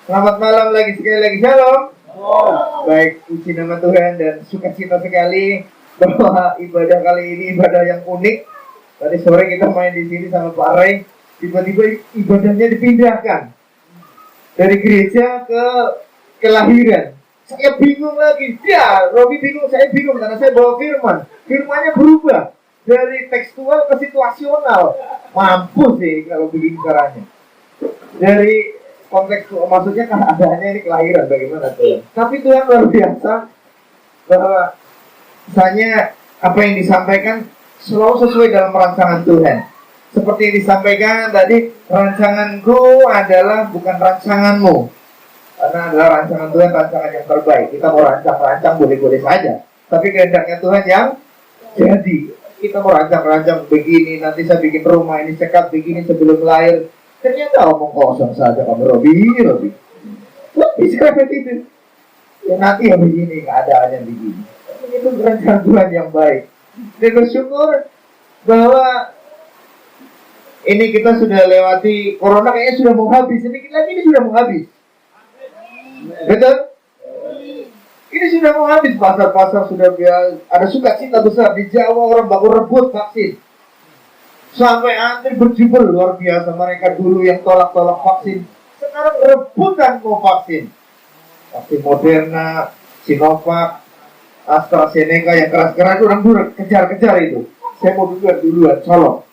Selamat malam lagi sekali lagi, shalom. Baik, puji nama Tuhan dan sukacita sekali bahwa ibadah kali ini ibadah yang unik. Tadi sore kita main di sini sama Pak Ray, tiba-tiba ibadahnya dipindahkan dari gereja ke kelahiran. Saya bingung lagi, ya Robi bingung, saya bingung karena saya bawa firman. Firmannya berubah dari tekstual ke situasional. Mampus sih kalau begini caranya. Dari konteks maksudnya keadaannya ini kelahiran bagaimana tuh? Tapi Tuhan luar biasa bahwa misalnya apa yang disampaikan selalu sesuai dalam rancangan Tuhan. Seperti yang disampaikan tadi, rancanganku adalah bukan rancanganmu. Karena adalah rancangan Tuhan, rancangan yang terbaik. Kita mau rancang-rancang boleh-boleh saja. Tapi kehendaknya Tuhan yang jadi. Kita mau rancang-rancang begini, nanti saya bikin rumah ini cekat begini sebelum lahir. Ternyata omong kosong saja kamu Robi. Bisa begitu. Ya nanti ya begini, keadaannya begini. Itu rencana Tuhan yang baik. Dan bersyukur bahwa ini kita sudah lewati corona, kayaknya sudah mau habis. Sedikit lagi ini sudah mau habis. Betul? Ini sudah mau habis. Pasar-pasar sudah ada sukacita besar. Di Jawa orang baku rebut vaksin. Sampai antri berjubel luar biasa. Mereka dulu yang tolak-tolak vaksin, sekarang rebutan mau vaksin. Vaksin Moderna, Sinovac, AstraZeneca yang keras-keras itu orang dulu kejar-kejar itu. Saya mau duluan, colok.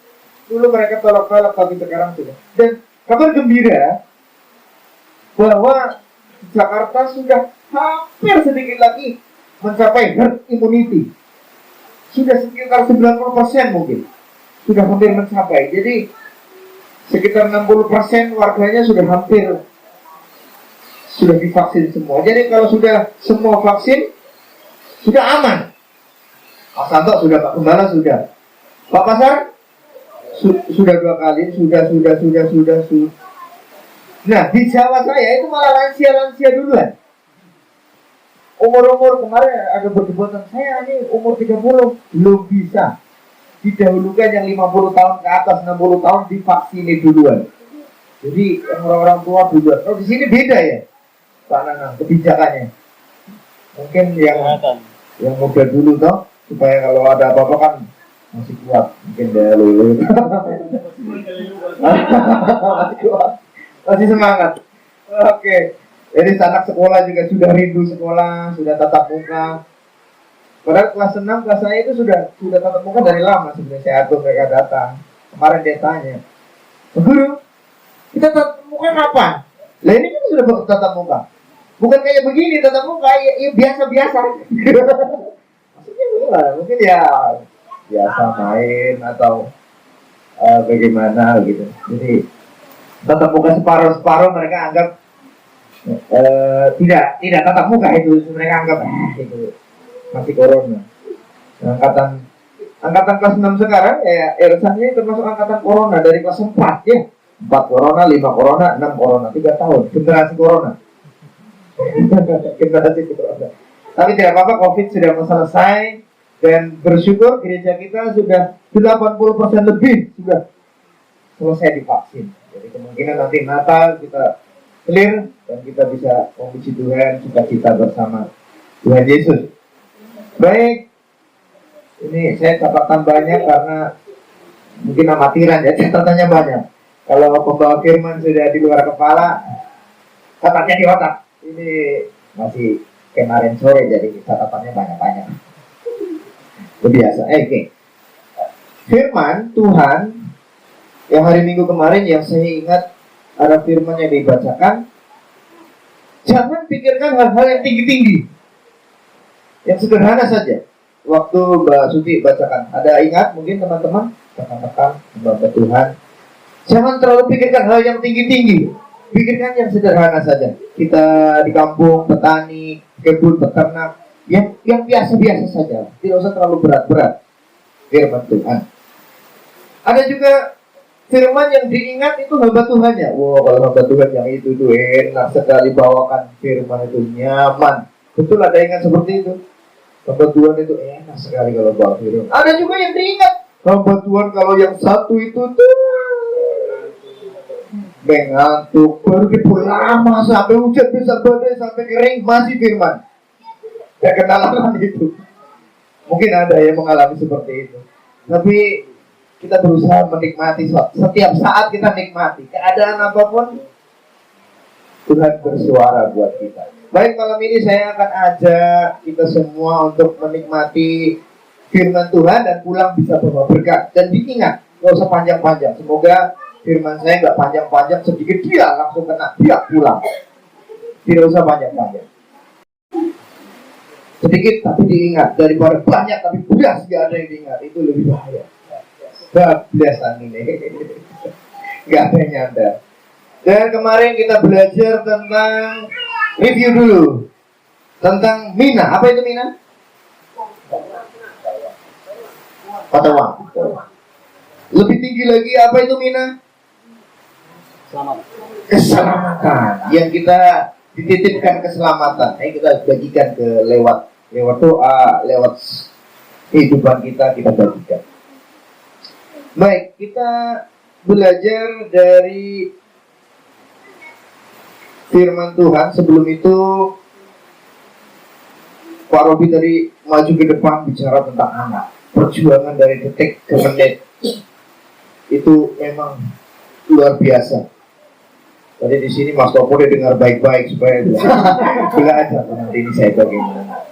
Dulu mereka tolak-tolak, tapi sekarang sudah. Dan kabar gembira bahwa Jakarta sudah hampir sedikit lagi mencapai herd immunity. Sudah sekitar 90% mungkin. Sudah hampir mencapai. Jadi sekitar 60% warganya sudah hampir sudah divaksin semua. Jadi kalau sudah semua vaksin sudah aman. Pak Santo sudah, Pak Gembala sudah, Pak Pasar sudah 2 kali, sudah. Nah di Jawa saya itu malah lansia duluan. Umur kemarin ada perdebatan, saya ini umur 30 belum bisa. Didahulukan yang 50 tahun ke atas, 60 tahun divaksini duluan. Jadi orang-orang tua duluan. Kalau di sini beda ya, Pak Nanang, kebijakannya. Mungkin yang muda dulu toh, supaya kalau ada apa-apa kan masih kuat. Mungkin dia lulu. Masih kuat, masih semangat. Oke. Jadi anak sekolah juga sudah rindu sekolah, sudah tatap muka. Padahal kelas 6, kelas saya itu sudah tatap muka dari lama sebenarnya. Saya atur mereka datang. Kemarin dia tanya, guru, kita tatap muka kapan? Lah ini kan sudah tatap muka. Bukan kayak begini tatap muka, ya biasa-biasa. Maksudnya mungkin ya biasa main atau bagaimana gitu. Jadi tatap muka separuh mereka anggap tidak tatap muka itu. Mereka anggap itu masih corona. Angkatan kelas 6 sekarang ya rasanya termasuk angkatan corona dari kelas 4 ya. 4 corona, 5 corona, 6 corona, 3 tahun generasi corona. Generasi corona. Tapi tidak apa-apa, Covid sudah selesai dan bersyukur gereja kita sudah 80% lebih sudah selesai divaksin. Jadi kemungkinan nanti Natal kita clear dan kita bisa memuji Tuhan, sukacita bersama Tuhan Yesus. Baik, ini saya catatan banyak karena mungkin amatiran ya, catatannya banyak. Kalau pembawa firman sudah di luar kepala, catatnya di otak. Ini masih kemarin sore, jadi catatannya banyak-banyak. Biasa. Oke. Firman Tuhan yang hari Minggu kemarin yang saya ingat ada firman yang dibacakan. Jangan pikirkan hal-hal yang tinggi-tinggi, yang sederhana saja. Waktu Mbak Suti bacakan, ada ingat mungkin teman-teman, tekan-tekan membaca Tuhan. Jangan terlalu pikirkan hal yang tinggi-tinggi, pikirkan yang sederhana saja. Kita di kampung, petani, kebun, peternak, yang biasa-biasa saja. Tidak usah terlalu berat-berat. Firman Tuhan. Ada juga firman yang diingat itu hamba Tuhannya. Wow, kalau hamba Tuhan yang itu tuh enak sekali bawakan firman itu, nyaman. Betul, ada ingat seperti itu. Hamba Tuhan itu enak sekali kalau bawa firman. Ada juga yang diingat hamba Tuhan kalau yang satu itu tuh ngantuk, baru dipul lama sampai hujan bisa badai sampai kering masih firman. Ya kenalan itu. Mungkin ada yang mengalami seperti itu. Tapi kita berusaha menikmati setiap saat kita nikmati keadaan apapun Tuhan bersuara buat kita. Baik, malam ini saya akan ajak kita semua untuk menikmati firman Tuhan dan pulang bisa bawa berkat. Dan diingat, gak usah panjang-panjang. Semoga firman saya nggak panjang-panjang, sedikit dia langsung kena dia pulang. Tidak usah panjang-panjang. Sedikit tapi diingat, daripada banyak tapi belas gak ada yang diingat, itu lebih bahaya. Bablasan ini gak ada yang nyadar. Dan kemarin kita belajar tentang review dulu tentang Mina. Apa itu Mina? Patawang. Lebih tinggi lagi, apa itu Mina? Keselamatan. Yang kita dititipkan keselamatan. Kita bagikan ke lewat doa, lewat kehidupan kita bagikan. Baik, kita belajar dari firman Tuhan. Sebelum itu Pak Robi tadi maju ke depan bicara tentang anak. Perjuangan dari detik ke menit itu memang luar biasa. Tadi di sini Mas Topo dia dengar baik-baik supaya belajar nanti ini saya bagaimana.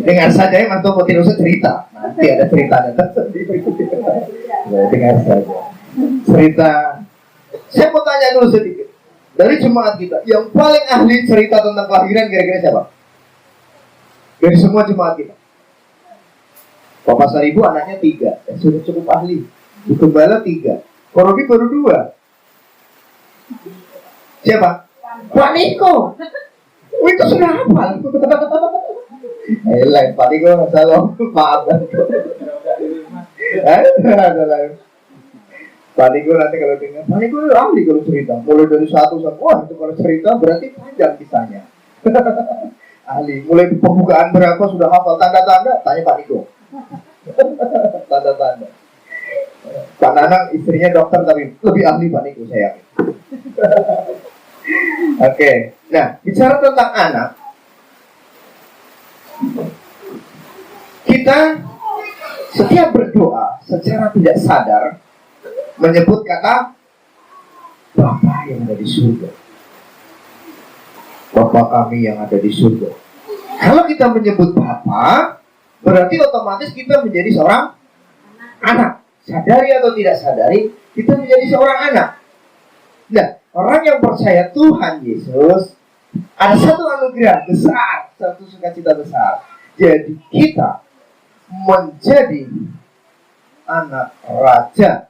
Dengar saja ya Mas Topo, tidak usah cerita. Nanti ada ceritanya tersendiri. Dengar saja. Cerita. Saya mau tanya dulu sedikit. Dari jemaat kita, yang paling ahli cerita tentang kelahiran kira-kira siapa? Dari semua jemaat kita. Bapak Saribu anaknya 3, sudah cukup ahli. Bu Gembala 3, Korobi baru 2. Siapa? Pak Niko. Oh, itu sudah hafal. Lain Pak Niko, salam. Maaf. Ada lain. Pak Niko nanti kalau dengar, Pak Niko ahli kalau cerita. Mulai dari 1 sampai, wah itu kalau cerita berarti panjang kisahnya. Ahli. Mulai di pembukaan berapa sudah hafal tanda-tanda, tanya Pak Niko. Tanda-tanda. Pak Nanang istrinya dokter tapi lebih ahli Pak Niko saya yakin. Oke. Nah, bicara tentang anak, kita setiap berdoa secara tidak sadar menyebut kata Bapa yang ada di surga. Bapa kami yang ada di surga. Kalau kita menyebut Bapa, berarti otomatis kita menjadi seorang anak. Sadari atau tidak sadari, kita menjadi seorang anak. Nah, orang yang percaya Tuhan Yesus, ada satu anugerah besar, satu sukacita besar. Jadi kita menjadi anak raja.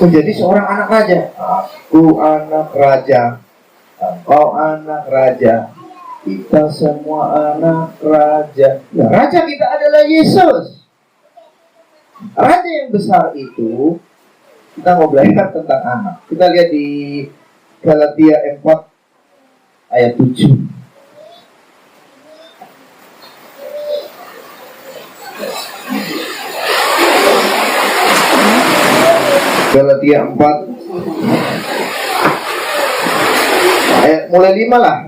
Menjadi seorang anak raja. Aku anak raja, engkau anak raja. Kita semua anak raja. Nah, raja kita adalah Yesus. Raja yang besar itu, kita mau belajar tentang anak. Kita lihat di Galatia 4 ayat 7. Galatia 4 mulai 5 lah.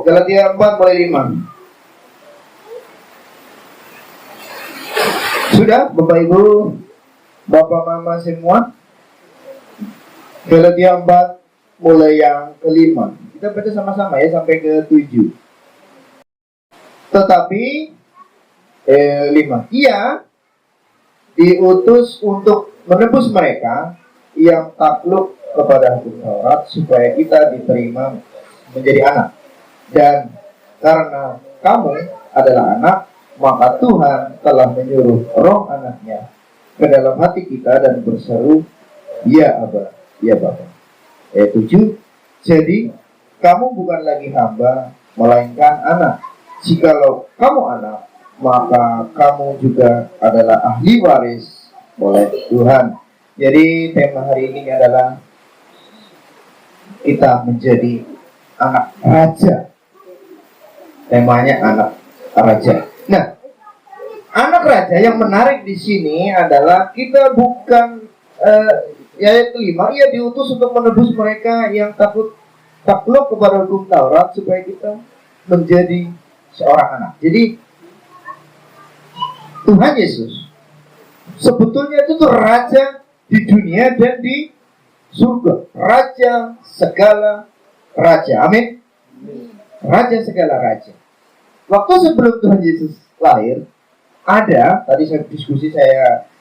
Galatia 4 mulai 5. Sudah Bapak Ibu, Bapak Mama semua? Galatia 4 mulai yang ke-5. Kita baca sama-sama ya sampai ke-7. Tetapi 5. Ia diutus untuk menebus mereka yang takluk kepada hukum Taurat supaya kita diterima menjadi anak. Dan karena kamu adalah anak, maka Tuhan telah menyuruh roh anaknya ke dalam hati kita dan berseru, ya Aba, ya Bapa. Ayat 7. Jadi kamu bukan lagi hamba, melainkan anak. Jikalau kamu anak, maka kamu juga adalah ahli waris oleh Tuhan. Jadi tema hari ini adalah kita menjadi anak raja. Temanya anak raja. Nah, anak raja yang menarik di sini adalah kita bukan ayat kelima, ia diutus untuk menebus mereka yang takluk kepada hukum Taurat supaya kita menjadi seorang anak. Jadi Tuhan Yesus sebetulnya itu tuh raja di dunia dan di surga. Raja segala raja. Amin. Raja segala raja. Waktu sebelum Tuhan Yesus lahir, tadi saya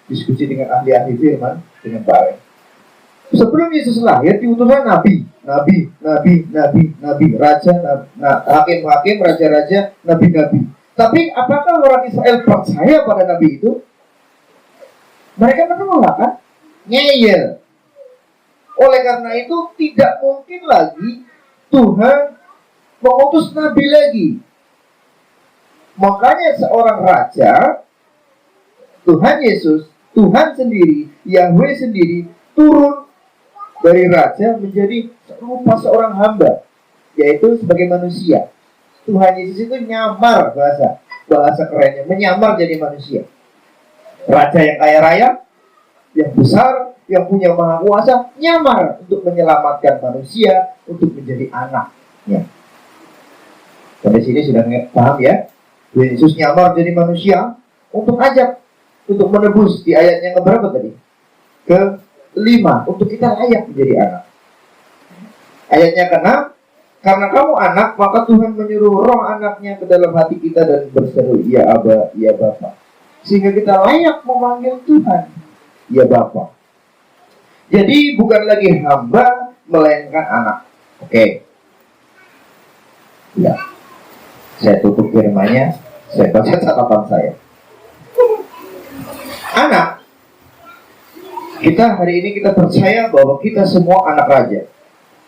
diskusi dengan ahli-ahli firman, dengan Pak Ren. Sebelum Yesus lahir, diutuskan nabi, raja, hakim-hakim, raja-raja, nabi-nabi. Tapi apakah orang Israel percaya pada nabi itu? Mereka menolak, kan? Ngeyel. Oleh karena itu tidak mungkin lagi Tuhan mengutus nabi lagi. Makanya seorang raja, Tuhan Yesus, Tuhan sendiri, Yahweh sendiri turun dari raja menjadi serupa seorang hamba, yaitu sebagai manusia. Tuhan Yesus itu nyamar, bahasa kerennya, menyamar jadi manusia. Raja yang kaya raya, yang besar, yang punya maha kuasa, nyamar untuk menyelamatkan manusia, untuk menjadi anaknya. Sampai sini sudah paham ya? Yesus nyamar jadi manusia untuk menebus. Di ayatnya keberapa tadi? Ke-5, untuk kita layak menjadi anak. Ayatnya ke-6, karena kamu anak, maka Tuhan menyuruh roh anaknya ke dalam hati kita dan berseru, ya Aba, ya Bapa. Sehingga kita layak memanggil Tuhan, ya Bapa. Jadi bukan lagi hamba, melainkan anak. Oke. Ya. Saya tutup firman-Nya, saya baca catatan saya. Anak. Kita hari ini kita percaya bahwa kita semua anak raja.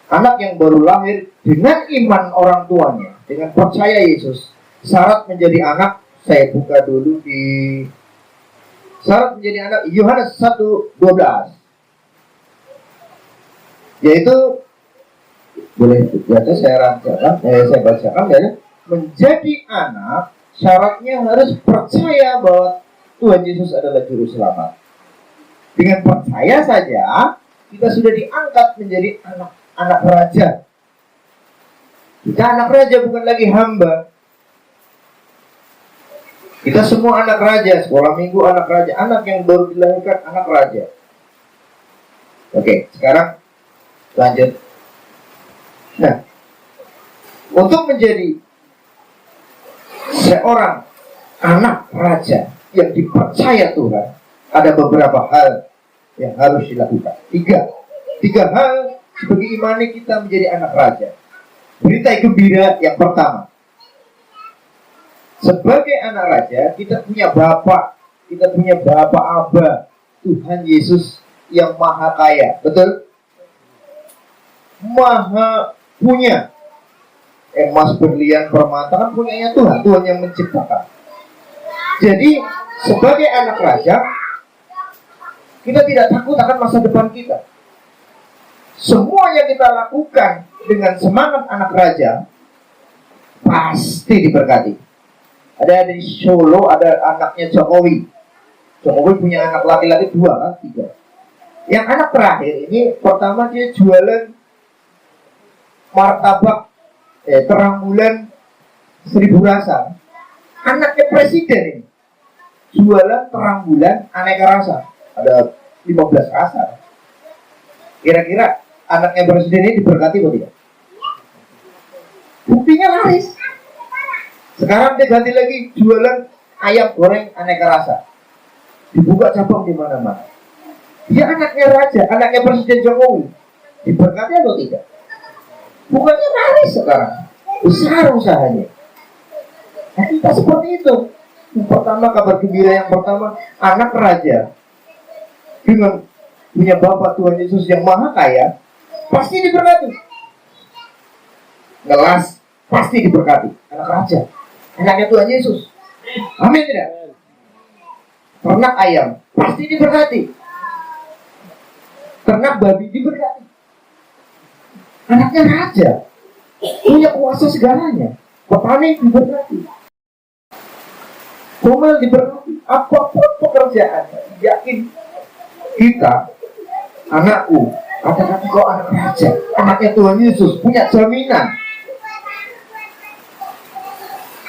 Anak yang baru lahir dengan iman orang tuanya, dengan percaya Yesus. Syarat menjadi anak, saya buka dulu di syarat menjadi anak Yohanes 1:12. Yaitu boleh baca, saya bacakan ya. Menjadi anak syaratnya harus percaya bahwa Tuhan Yesus adalah juru selamat. Dengan percaya saja kita sudah diangkat menjadi anak raja. Kita anak raja, bukan lagi hamba. Kita semua anak raja. Sekolah minggu anak raja, anak yang baru dilahirkan anak raja. Oke, sekarang lanjut. Nah, untuk menjadi seorang anak raja yang dipercaya Tuhan, ada beberapa hal yang harus dilakukan. Tiga hal sebagai imani kita menjadi anak raja. Berita gembira yang pertama, sebagai anak raja kita punya Bapa, Aba, Tuhan Yesus yang maha kaya. Betul? Maha punya emas, berlian, permata, kan punyanya Tuhan yang menciptakan. Jadi sebagai anak raja kita tidak takut akan masa depan kita. Semua yang kita lakukan dengan semangat anak raja pasti diberkati. Ada di Solo, ada anaknya Jokowi. Jokowi punya anak laki-laki 2, 3. Yang anak terakhir ini, pertama dia jualan martabak terang bulan 1000 rasa. Anaknya presiden ini jualan terang bulan aneka rasa, ada 15 rasa. Kira-kira anaknya presiden ini diberkati atau tidak? Buktinya laris. Sekarang dia ganti lagi jualan ayam goreng aneka rasa, dibuka cabang di mana-mana. Dia anaknya raja, anaknya Presiden Jokowi, diberkati atau tidak? Bukannya laris sekarang, besar usahanya. Nah, kita seperti itu. Yang pertama, kabar gembira yang pertama, anak raja dengan punya Bapa Tuhan Yesus yang maha kaya, pasti diberkati. Ngelas, pasti diberkati. Anak raja, anaknya Tuhan Yesus. Amin tidak? Ternak ayam, pasti diberkati. Ternak babi diberkati. Anaknya raja, punya kuasa segalanya. Petani diberkati, Komel diberkati. Apapun pekerjaannya, yakin kita anakku, katakan kau anak raja, anaknya Tuhan Yesus, punya jaminan.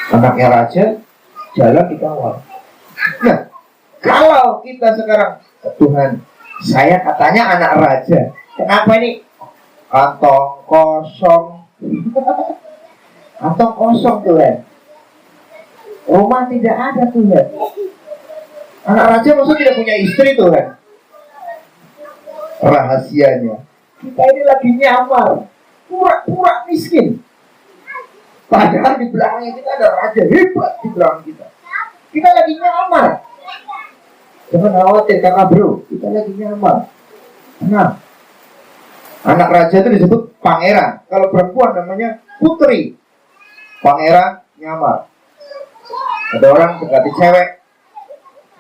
Anaknya raja, jalan dikawal. Nah, kalau kita sekarang, Tuhan, saya katanya anak raja, kenapa ini kantong kosong? Kantong kosong Tuhan, rumah tidak ada Tuhan. Anak raja maksudnya tidak punya istri Tuhan. Rahasianya, kita ini lagi nyamar, pura-pura miskin. Padahal di belakangnya kita ada raja hebat di belakang kita. Kita lagi nyamar. Jangan khawatir kakak bro, kita lagi nyamar. Nah, anak raja itu disebut pangeran. Kalau perempuan namanya putri. Pangeran nyamar. Ada orang dekati cewek,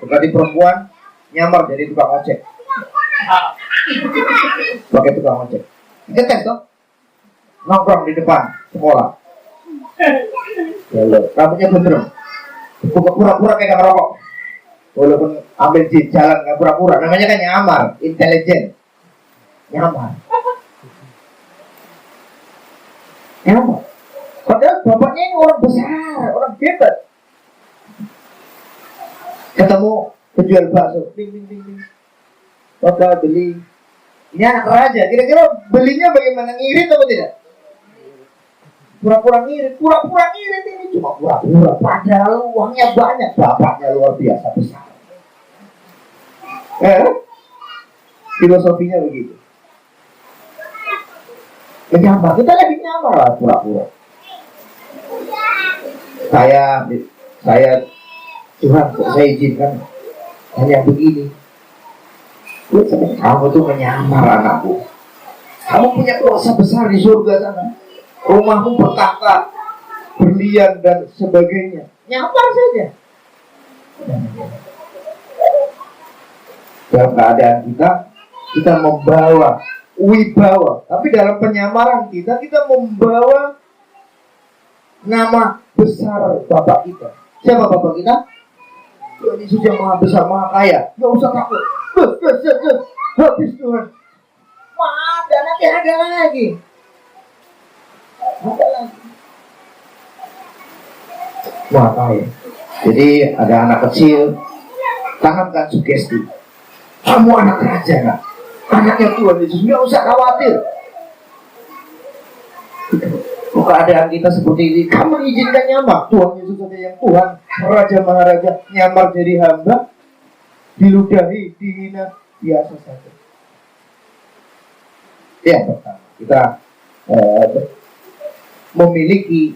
dekati perempuan, nyamar jadi tukang ojek. Pakai tukang ojek. Kita tes dong. Nongkrong di depan sekolah. Ya lo, rambutnya gondrong. Pura-pura pegang rokok. Walaupun ambil di jalan nggak pura-pura, namanya kan nyamar, intelijen. Nyamar. Padahal bapaknya ini orang besar, orang hebat. Ketemu penjual bakso, ding. Bapak beli. Ini anak raja, kira-kira belinya bagaimana, ngirit atau tidak? Pura-pura ngirit ini cuma pura-pura. Padahal uangnya banyak, bapaknya luar biasa besar. Filosofinya begitu. Menyamar, kita lagi nyamar lah pura-pura. Saya Tuhan, saya izinkan hanya begini. Kamu tuh menyamar anakku. Kamu punya kuasa besar di surga sana. Rumahmu bertahta, berlian dan sebagainya. Nyamar saja. Dalam keadaan kita membawa wibawa. Tapi dalam penyamaran kita membawa nama besar Bapak kita. Siapa Bapak kita? Tuhan Yesus yang maha besar, maha kaya. Gak usah takut. Habis Tuhan. Ada nanti ada lagi. Maha kaya. Jadi ada anak kecil, tanamkan sugesti. Kamu anak raja nak? Anaknya Tuhan Yesus, gak usah khawatir. Keadaan kita seperti ini, kamu izinkan nyamar. Tuhan Yesus saja yang Tuhan, Raja Maharaja, nyamar jadi hamba, diludahi, dihina, biasa saja. Yang pertama, kita memiliki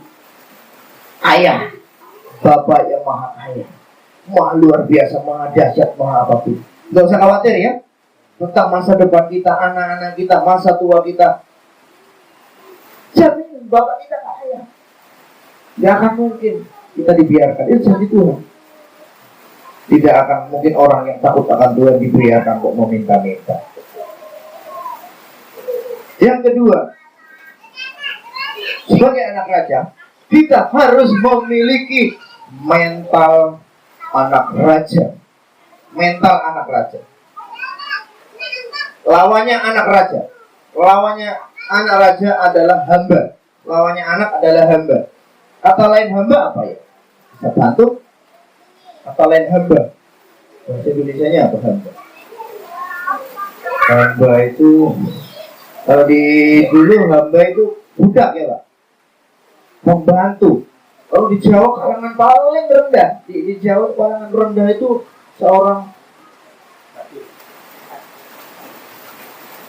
ayah, bapak yang maha kaya, maha luar biasa, maha dahsyat, maha apapun. Gak usah khawatir ya tentang masa depan kita, anak-anak kita, masa tua kita. Jamin Bapak kita kaya. Gak akan mungkin kita dibiarkan. Itu janji Tuhan. Tidak akan mungkin orang yang takut akan Tuhan dibiarkan kok meminta-minta. Yang kedua, sebagai anak raja, kita harus memiliki mental anak raja. Mental anak raja. Lawannya anak raja. Lawannya anak raja adalah hamba. Lawannya anak adalah hamba. Kata lain hamba apa ya? Bisa bantu? Kata lain hamba. Bahasa Indonesianya apa hamba? Hamba itu, kalau di dulu hamba itu budak ya Pak. Membantu. Kalau di Jawa kalangan paling rendah. Di Jawa kalangan rendah itu seorang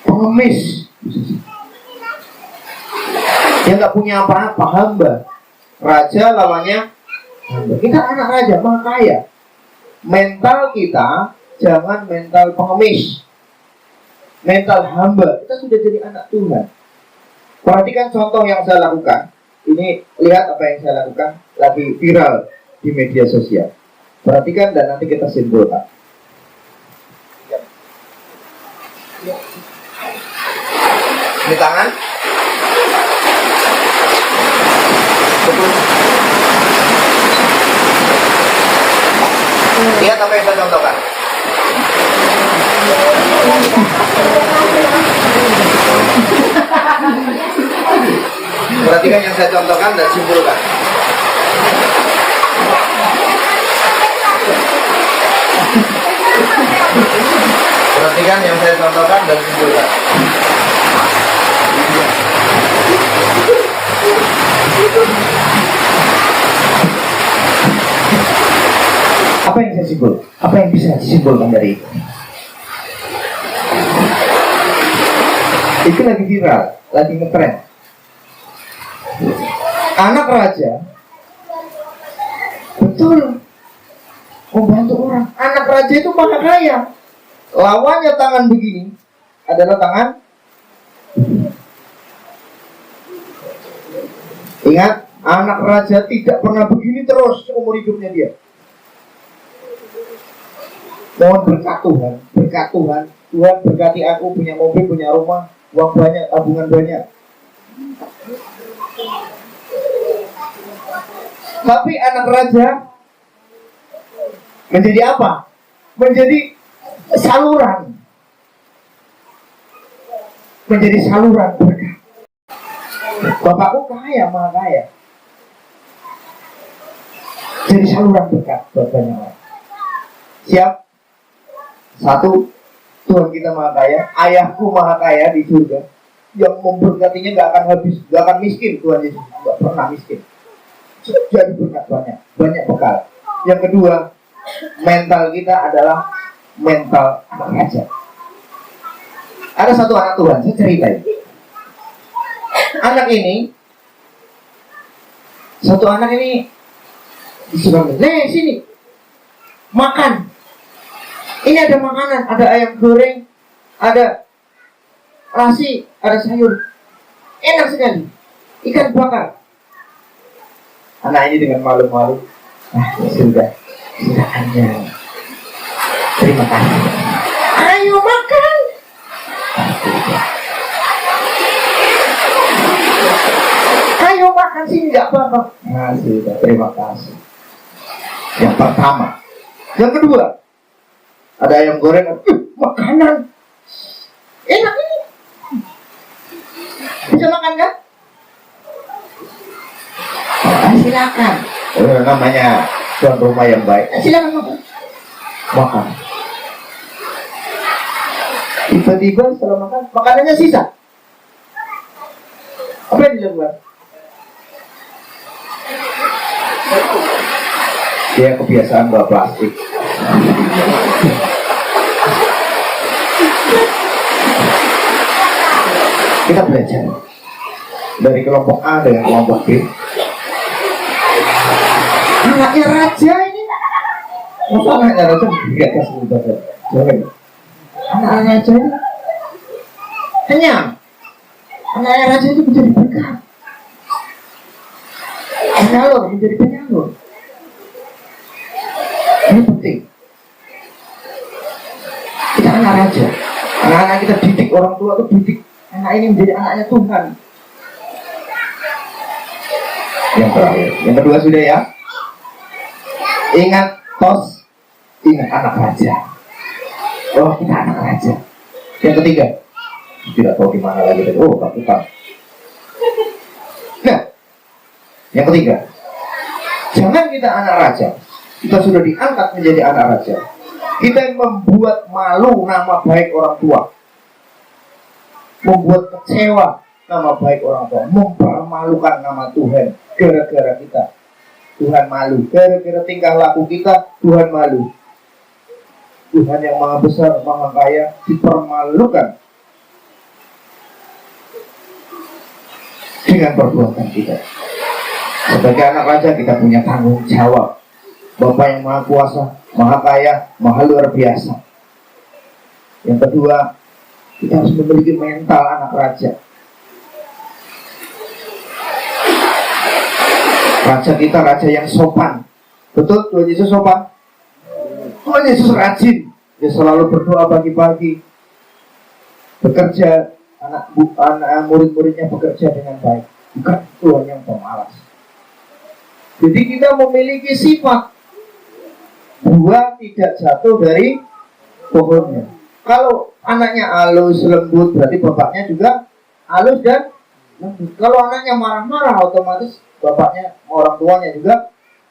pengemis. Dia nggak punya apa-apa, hamba. Raja lawannya hamba. Kita anak raja, maha kaya. Mental kita jangan mental pengemis, mental hamba. Kita sudah jadi anak Tuhan. Perhatikan contoh yang saya lakukan. Ini lihat apa yang saya lakukan, lagi viral di media sosial. Perhatikan dan nanti kita simpulkan. Ini tangan. Lihat apa yang saya contohkan. Perhatikan yang saya contohkan dan simpulkan. Perhatikan yang saya contohkan dan simpulkan. Apa yang saya simpul? Apa yang bisa disimpulkan dari itu? Itu lagi viral, lagi ngetrend. Anak raja betul membantu orang. Anak raja itu maha kaya. Lawannya tangan begini adalah tangan. Ingat, anak raja tidak pernah begini terus seumur hidupnya dia. Mohon berkat Tuhan, berkat Tuhan. Tuhan berkati aku punya mobil, punya rumah, uang banyak, tabungan banyak. Tapi anak raja menjadi apa? Menjadi saluran. Menjadi saluran berkat. Bapakku kaya, maha kaya. Jadi saluran berkat buat banyak orang. Siap? Satu, Tuhan kita maha kaya. Ayahku maha kaya di surga. Yang memberkatinya gak akan habis, gak akan miskin. Tuhan Yesus gak pernah miskin. Jadi berkat banyak, banyak bekal. Yang kedua, mental kita adalah mental anak raja. Ada satu anak Tuhan, saya ceritain. Anak ini, satu anak ini disuruh, nih sini, makan. Ini ada makanan, ada ayam goreng, ada nasi, ada sayur. Enak sekali, ikan bakar. Anak ini dengan malu-malu, sudah kenyang. Terima kasih. Ayo makan. Ayo makan sih, nggak apa-apa. Nah, sudah, terima kasih. Yang pertama. Yang kedua, ada ayam goreng, makanan. Enak ini. Bisa makan kan? Silakan. Namanya tuan rumah yang baik. Silakan makan. Makan. Tiba-tiba setelah makan, makanannya sisa. Apa yang dilakukan? Dia kebiasaan bawa plastik. Kita belajar dari kelompok A dengan kelompok B. Anaknya raja ini. Masa anaknya raja tidak kasih ibadah. Anaknya raja ini kenyang. Anaknya raja itu menjadi berkat. Penyalur, menjadi penyalur. Ini penting. Kita anak raja. Anak-anak kita didik, orang tua itu didik anak ini menjadi anaknya Tuhan. Yang terakhir, yang kedua sudah ya. Ingat tos, ingat anak raja. Oh, kita anak raja. Yang ketiga, tidak tahu gimana lagi. Oh, tak. Nah, yang ketiga, jangan kita anak raja. Kita sudah diangkat menjadi anak raja. Kita yang membuat malu nama baik orang tua, membuat kecewa nama baik orang tua, mempermalukan nama Tuhan. Gara-gara kita, Tuhan malu. Gara-gara tingkah laku kita, Tuhan malu. Tuhan yang maha besar, maha kaya, dipermalukan dengan perbuatan kita. Sebagai anak raja, kita punya tanggung jawab. Bapa yang maha kuasa, maha kaya, maha luar biasa. Yang kedua, kita harus memiliki mental anak raja. Raja kita raja yang sopan. Betul, Tuhan Yesus sopan. Tuhan Yesus rajin. Dia selalu berdoa pagi-pagi. Bekerja, anak murid-muridnya bekerja dengan baik. Bukan Tuhan yang pemalas. Jadi kita memiliki sifat buah tidak jatuh dari pohonnya. Kalau anaknya halus, lembut, berarti bapaknya juga halus dan Kalau anaknya marah-marah, otomatis bapaknya, orang tuanya juga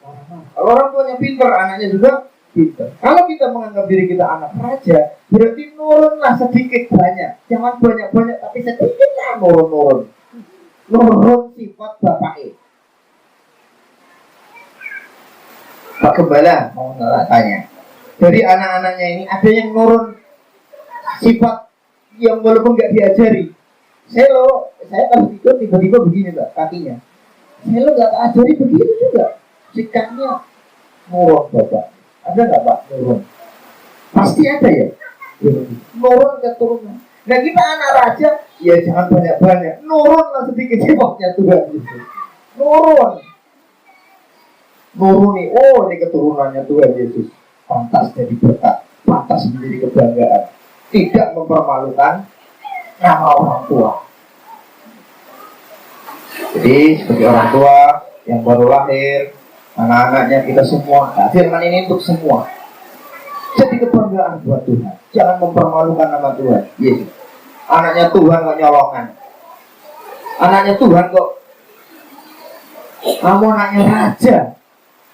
marah-marah. Kalau orang tuanya pintar, anaknya juga pintar. Kalau kita menganggap diri kita anak raja, berarti nurunlah sedikit banyak. Jangan banyak-banyak, tapi sedikit lah nurun-nurun. Nurun sifat bapaknya. Pak Gembala mau tanya. Dari anak-anaknya ini ada yang nurun sifat yang walaupun nggak diajari. Saya kalau tidur tiba-tiba begini Mbak, kakinya. Saya nggak ajari begitu juga. Sikapnya nurun Bapak. Ada nggak Pak nurun? Pasti ada ya. Nurun keturunan. Nah kita anak raja, ya jangan banyak-banyak. Nurunlah sedikit sifatnya Tuhan. Nurun nih, oh ini keturunannya Tuhan Yesus. Pantas jadi berkat, pantas menjadi kebanggaan. Tidak mempermalukan nama orang tua. Jadi sebagai orang tua yang baru lahir, anak-anaknya kita semua, nah, firman ini untuk semua. Jadi kebanggaan buat Tuhan. Jangan mempermalukan nama Tuhan Yesus. Anaknya Tuhan kok nyolongan. Anaknya Tuhan kok kamu anaknya raja.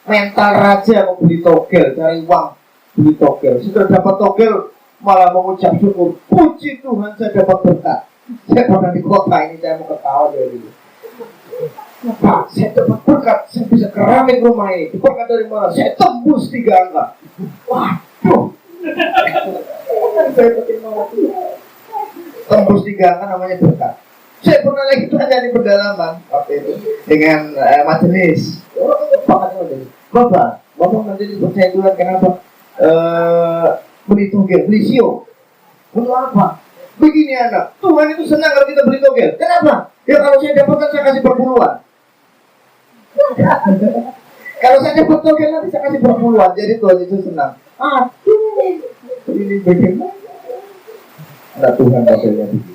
Mental raja mau beli togel, cari uang beli togel. Sudah dapat togel malah mengucap syukur. Puji Tuhan saya dapat berkat. Saya pernah di kota ini, saya mau ketawa dari dulu. Pak, saya dapat berkat, saya bisa keramik rumah ini. Berkat dari mana? Saya tembus 3 angka. Waduh. Saya terima. Tembus 3 angka namanya berkat. Saya pernah lagi tanya di pedalaman waktu itu dengan majelis. Bapak majelis percaya Tuhan kenapa beli togel, beli sio? Untuk apa? Begini anak, Tuhan itu senang kalau kita beli togel. Kenapa? Ya kalau saya dapatkan saya kasih perpuluhan. Kalau saya dapat togel nanti saya kasih perpuluhan. Jadi Tuhan itu senang. Aduh, ini bagaimana? Ada Tuhan togelnya begitu.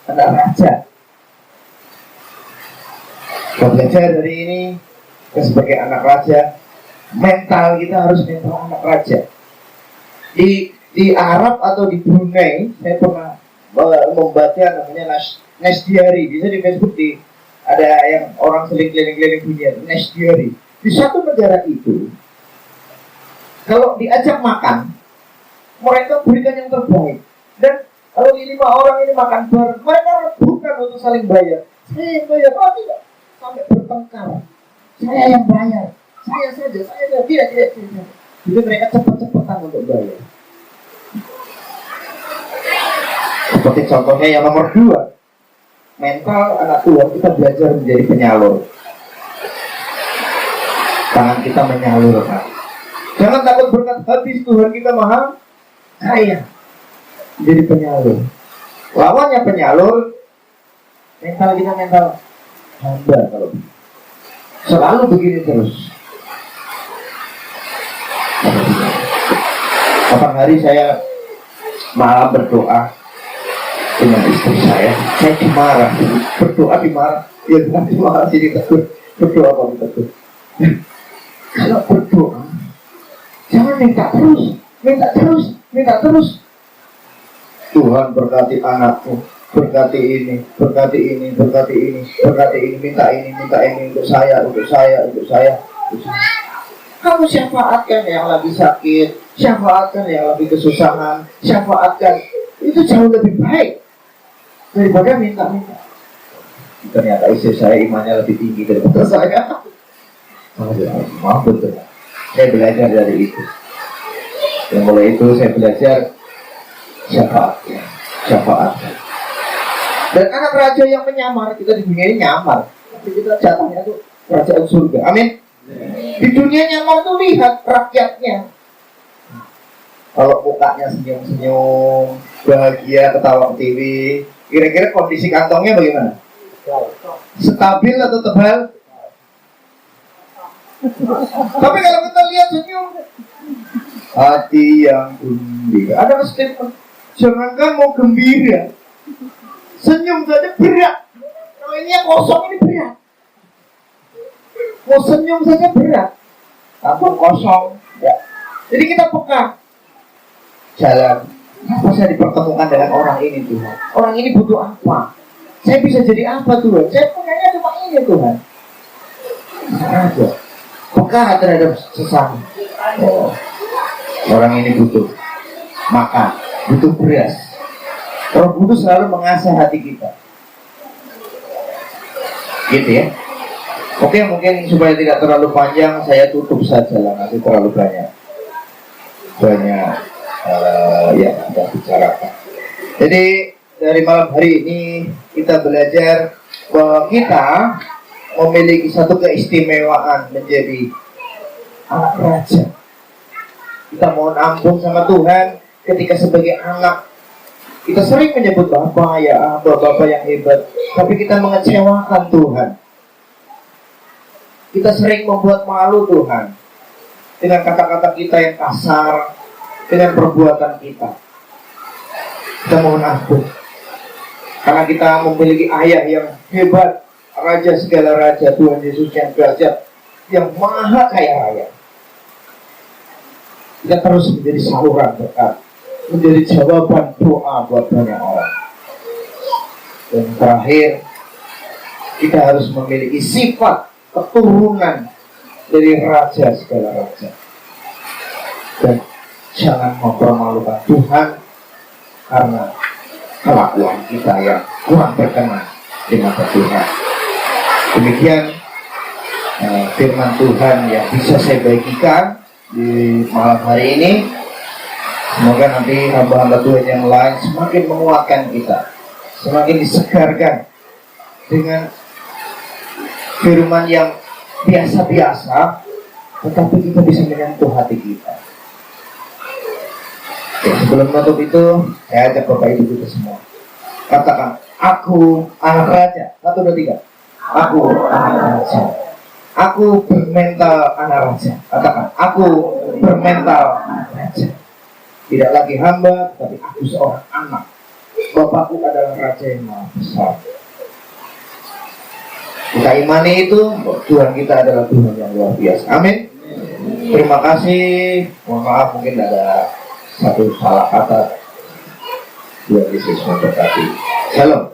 Ada raja. Kita belajar dari ini, sebagai anak raja, mental kita harus mental anak raja. Di Arab atau di Brunei, saya pernah membaca namanya Nesdiari. Bisa di Facebook ada yang orang seling keliling-keliling dunia, Nesdiari. Di satu negara itu, kalau diajak makan, mereka berikan yang terbaik. Dan kalau 5 orang ini makan bareng, mereka rebutan untuk saling bayar. Saya yang bayar, oh tidak. Sampai bertengkar. Saya yang bayar. Saya saja. Tidak. Jadi mereka cepat-cepatan untuk bayar. Seperti contohnya yang nomor 2. Mental anak tua, kita belajar menjadi penyalur. Tangan kita menyalur. Jangan takut berkat habis, Tuhan kita maha kaya. Jadi penyalur. Lawannya penyalur, mental kita mental hamba kalau selalu begini terus. Kapan hari saya malam berdoa dengan istri saya dimarah, berdoa dimarah, ya bukan dimarah sih ditegur, berdoa apa ditegur. Kalau berdoa jangan minta terus. Tuhan berkati anakku, berkati ini, minta ini untuk saya. Kamu syafaatkan yang lagi sakit, syafaatkan yang lagi kesusahan, syafaatkan. Itu jauh lebih baik daripada minta. Ternyata istri saya imannya lebih tinggi daripada saya. Maaf betul. Saya belajar dari itu. Dan mulai itu saya belajar syafaat. Dan anak raja yang menyamar, kita di dunia ini nyamar, tapi kita jatahnya itu kerajaan surga. Amin. Di dunia nyamar tuh lihat rakyatnya. Kalau mukanya senyum-senyum, bahagia, ketawa ke TV, kira-kira kondisi kantongnya bagaimana? Stabil atau tebal? Tapi kalau kita lihat senyum, hati yang gembira. Ada statement, jangankan mau gembira, senyum saja berat. Kalau ini yang kosong ini berat. Mau senyum saja berat. Tampang kosong. Ya. Jadi kita peka. Jalan. Kenapa saya dipertemukan dengan orang ini Tuhan? Orang ini butuh apa? Saya bisa jadi apa Tuhan? Saya punyanya cuma ini Tuhan. Ada peka terhadap sesama. Oh, orang ini butuh makan, butuh beras. Roh Kudus selalu mengasah hati kita. Gitu ya. Oke, mungkin supaya tidak terlalu panjang, saya tutup saja lah, nanti terlalu banyak yang kita bicarakan. Jadi dari malam hari ini kita belajar bahwa kita memiliki satu keistimewaan menjadi anak raja. Kita mohon ampun sama Tuhan ketika sebagai anak kita sering menyebut Bapa ya, Bapak yang hebat, tapi kita mengecewakan Tuhan. Kita sering membuat malu Tuhan dengan kata-kata kita yang kasar, dengan perbuatan kita. Kita mohon ampun karena kita memiliki ayah yang hebat, Raja segala raja, Tuhan Yesus yang derajat, yang maha kaya raya. Kita terus menjadi saluran berkat, menjadi jawaban doa buat banyak orang. Dan terakhir, kita harus memiliki sifat keturunan dari raja segala raja. Dan jangan mempermalukan Tuhan karena kelakuan kita yang kurang berkenan di mata Tuhan. Demikian firman Tuhan yang bisa saya bagikan di malam hari ini. Semoga nanti hamba-hamba Tuhan yang lain semakin menguatkan kita, semakin disegarkan dengan firman yang biasa-biasa, tetapi kita bisa menyentuh hati kita. Ya, sebelum menutup itu, saya ajak Bapak Ibu kita semua katakan, aku anak raja. 1, 2, 3. Aku anak raja. Aku bermental anak raja. Katakan, aku bermental anak raja. Tidak lagi hamba, tapi aku seorang anak. Bapakku adalah raja yang maha besar. Kita imani itu, Tuhan kita adalah Tuhan yang luar biasa. Amin. Terima kasih. Mohon maaf mungkin ada satu salah kata. Tuhan Yesus memberkati. Shalom.